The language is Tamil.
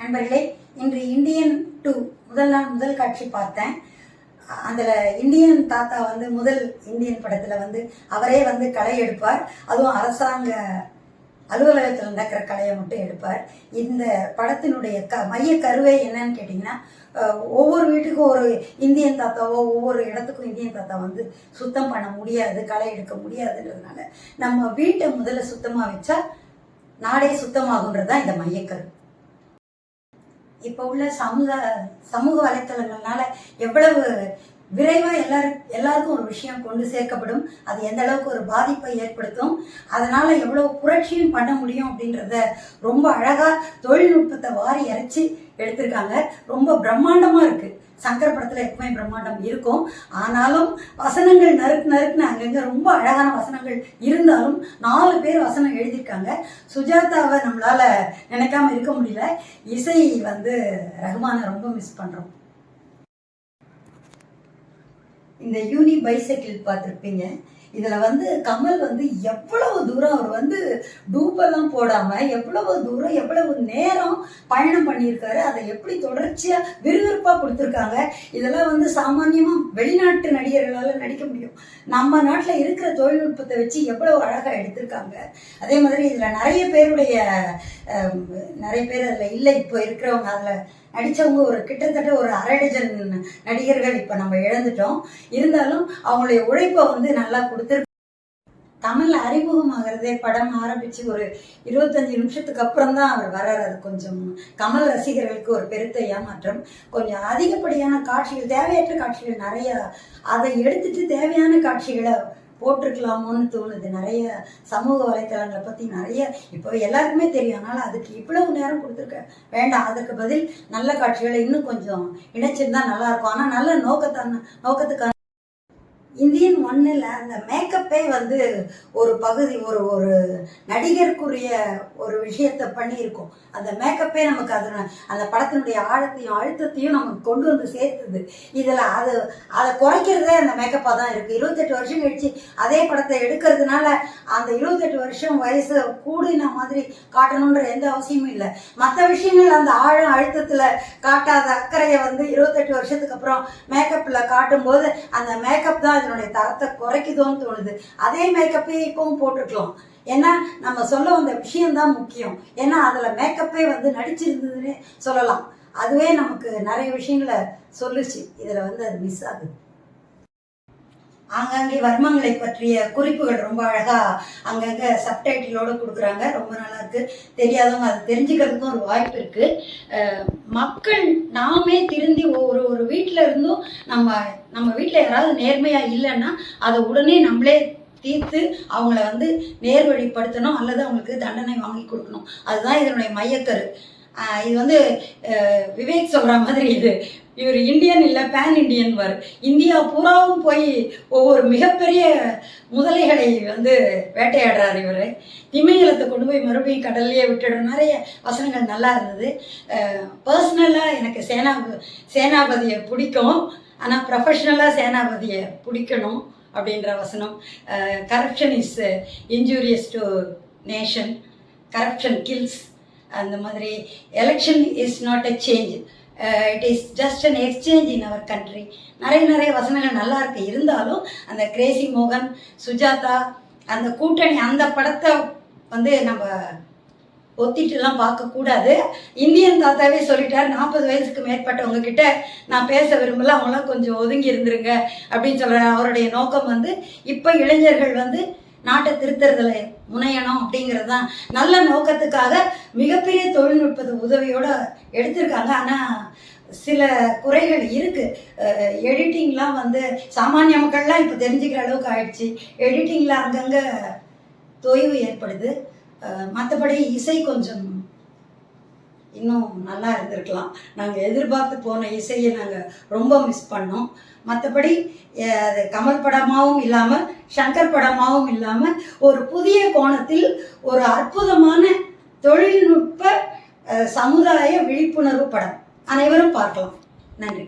நண்பர்களே, இன்று இந்தியன் 2 முதல் காட்சி பார்த்தேன். அதில் இந்தியன் தாத்தா முதல் இந்தியன் படத்தில் அவரே களை எடுப்பார். அதுவும் அரசாங்க அலுவலகத்தில் நடக்கிற கலையை மட்டும் எடுப்பார். இந்த படத்தினுடைய மைய கருவே என்னன்னு கேட்டிங்கன்னா, ஒவ்வொரு வீட்டுக்கும் ஒரு இந்தியன் தாத்தாவோ, ஒவ்வொரு இடத்துக்கும் இந்தியன் தாத்தா சுத்தம் பண்ண முடியாது, களை எடுக்க முடியாதுன்றதுனால நம்ம வீட்டை முதல்ல சுத்தமாக வச்சா நாடே சுத்தமாகுன்றது தான் இந்த மையக்கரு. இப்போ உள்ள சமூக வலைத்தளங்கள்னால எவ்வளவு விரைவாக எல்லாருக்கும் ஒரு விஷயம் கொண்டு சேர்க்கப்படும், அது எந்த அளவுக்கு ஒரு பாதிப்பை ஏற்படுத்தும், அதனால எவ்வளவு புரட்சியும் பண்ண முடியும் அப்படின்றத ரொம்ப அழகா தொழில்நுட்பத்தை வாரி இறைச்சி எடுத்திருக்காங்க. ரொம்ப பிரம்மாண்டமா இருக்கு. சங்கர் படத்துல எப்பவுமே பிரம்மாண்டம் இருக்கும், ஆனாலும் வசனங்கள் நறுக்குன்னு அங்கங்க ரொம்ப அழகான வசனங்கள் இருந்தாலும் 4 பேர் வசனம் எழுதியிருக்காங்க. சுஜாதாவை நம்மளால நினைக்காம இருக்க முடியல. இசை ரஹ்மானை ரொம்ப மிஸ் பண்றோம். இந்த யூனி பைசைக்கிள் பார்த்துருப்பீங்க. இதில் கமல் எவ்வளவு தூரம் அவர் டூப்பெல்லாம் போடாமல் எவ்வளவு தூரம் எவ்வளவு நேரம் பயணம் பண்ணியிருக்காரு. அதை எப்படி தொடர்ச்சியாக விறுவிறுப்பாக கொடுத்துருக்காங்க. இதெல்லாம் சாமான்யமாக வெளிநாட்டு நடிகர்களால் நடிக்க முடியும். நம்ம நாட்டில் இருக்கிற தொழில்நுட்பத்தை வச்சு எவ்வளவு அழகாக எடுத்திருக்காங்க. அதே மாதிரி இதில் நிறைய பேர் அதில் இல்லை. இப்போ இருக்கிறவங்க அதில் நடித்தவங்க கிட்டத்தட்ட ஒரு 1/2 டஜன் நடிகர்கள் இப்போ நம்ம இழந்துட்டோம். இருந்தாலும் அவங்களுடைய உழைப்பை நல்லா கொடுத்துருக்கு. தமிழ்ல அறிமுகமாகிறதே படம் ஆரம்பிச்சு ஒரு 25 நிமிஷத்துக்கு அப்புறம் தான் அவர் வர்றாரு. அது கொஞ்சம் கமல் ரசிகர்களுக்கு ஒரு பெருத்த ஏமாற்றம். கொஞ்சம் அதிகப்படியான காட்சிகள், தேவையற்ற காட்சிகள் நிறைய, அதை எடுத்துட்டு தேவையான காட்சிகளை போட்டிருக்கலாமோன்னு தோணுது. நிறைய சமூக வலைத்தளங்களை பற்றி நிறைய இப்போ எல்லாருக்குமே தெரியும். அதனால் அதுக்கு இவ்வளவு நேரம் கொடுத்துருக்க வேண்டாம். அதுக்கு பதில் நல்ல காட்சிகளை இன்னும் கொஞ்சம் இணைச்சிருந்தா நல்லா இருக்கும். ஆனால் நல்ல நோக்கத்துக்கான இந்தியன் 1ல் அந்த மேக்கப்பே ஒரு பகுதி, ஒரு நடிகருக்குரிய ஒரு விஷயத்தை பண்ணியிருக்கோம். அந்த மேக்கப்பே நமக்கு அந்த படத்தினுடைய ஆழத்தையும் அழுத்தத்தையும் நமக்கு கொண்டு சேர்த்துது. இதில் அதை குறைக்கிறதே அந்த மேக்கப்பாக தான் இருக்குது. 28 வருஷம் கழிச்சு அதே படத்தை எடுக்கிறதுனால அந்த 28 வருஷம் வயசு கூடின மாதிரி காட்டணுன்ற எந்த அவசியமும் இல்லை. மற்ற விஷயங்கள் அந்த ஆழம் அழுத்தத்தில் காட்டாத அக்கறையை 28 வருஷத்துக்கு அப்புறம் மேக்கப்பில் காட்டும்போது அந்த மேக்கப் தான் இதனுடைய தரத்தை குறைக்குதோன்னு தோணுது. அதே மேக்கப்பே இப்பவும் போட்டுருக்கலாம். ஏன்னா நம்ம சொல்ல வந்த விஷயம்தான் முக்கியம். ஏன்னா அதுல மேக்கப்பே நடிச்சிருந்ததுன்னே சொல்லலாம். அதுவே நமக்கு நிறைய விஷயங்களை சொல்லுச்சு. இதுல அது மிஸ் ஆகுது. ஆங்காங்கே வர்மங்களை பற்றிய குறிப்புகள் ரொம்ப அழகா அங்கங்க சப்டைட்டிலோட கொடுக்குறாங்க. ரொம்ப நல்லா இருக்கு. தெரியாதவங்க அதை தெரிஞ்சுக்கிறதுக்கும் ஒரு வாய்ப்பு இருக்கு. மக்கள் நாமே திருந்தி ஒரு வீட்டில இருந்தும் நம்ம வீட்டில் யாராவது நேர்மையா இல்லைன்னா அதை உடனே நம்மளே தீர்த்து அவங்கள நேர்வழிப்படுத்தணும், அல்லது அவங்களுக்கு தண்டனை வாங்கி கொடுக்கணும். அதுதான் இதனுடைய மையக்கரு. இது விவேக் சொல்ற மாதிரி இவர் இந்தியன் இல்லை, பேன் இண்டியன் இந்தியா பூராவும் போய் ஒவ்வொரு மிகப்பெரிய முதலைகளை வேட்டையாடுறாரு. இவர் திமிங்கலத்தை கொண்டு போய் மறுபடியும் கடல்லையே விட்டுடும். நிறைய வசனங்கள் நல்லா இருந்தது. பர்சனலாக எனக்கு சேனாபதியை பிடிக்கும், ஆனால் ப்ரொஃபஷ்னலாக சேனாபதியை பிடிக்கணும் அப்படின்ற வசனம். Corruption is injurious to nation, corruption kills. அந்த மாதிரி election is not a change, it is just an exchange in our country. நிறைய வசனங்கள் நல்லா இருக்கு. இருந்தாலும் அந்த கிரேசி மோகன், சுஜாதா, அந்த கூட்டணி, அந்த படத்தை நம்ம ஒத்திட்டுலாம் பார்க்கக்கூடாது. இந்தியன் தாத்தாவே சொல்லிட்டார், 40 வயசுக்கு மேற்பட்டவங்க கிட்ட நான் பேச விரும்பல, அவங்களாம் கொஞ்சம் ஒதுங்கி இருந்துருங்க அப்படின்னு சொல்கிறார். அவருடைய நோக்கம் இப்போ இளைஞர்கள் நாட்டை திருத்துறதுல முனையணும் அப்படிங்கிறது தான். நல்ல நோக்கத்துக்காக மிகப்பெரிய தொழில்நுட்ப உதவியோடு எடுத்திருக்காங்க. ஆனால் சில குறைகள் இருக்குது. எடிட்டிங்லாம் சாமானிய மக்கள்லாம் இப்போ தெரிஞ்சுக்கிற அளவுக்கு ஆயிடுச்சு. எடிட்டிங்கில் அங்கங்கே தொய்வு ஏற்படுது. மற்றபடி இசை கொஞ்சம் இன்னும் நல்லா இருந்திருக்கலாம். நாங்கள் எதிர்பார்த்து போன இசையை நாங்கள் ரொம்ப மிஸ் பண்ணோம். மற்றபடி அது கமல் படமாகவும் இல்லாமல் சங்கர் படமாகவும் இல்லாமல் ஒரு புதிய கோணத்தில் ஒரு அற்புதமான தொழில்நுட்ப சமுதாய விழிப்புணர்வு படம். அனைவரும் பார்க்கலாம். நன்றி.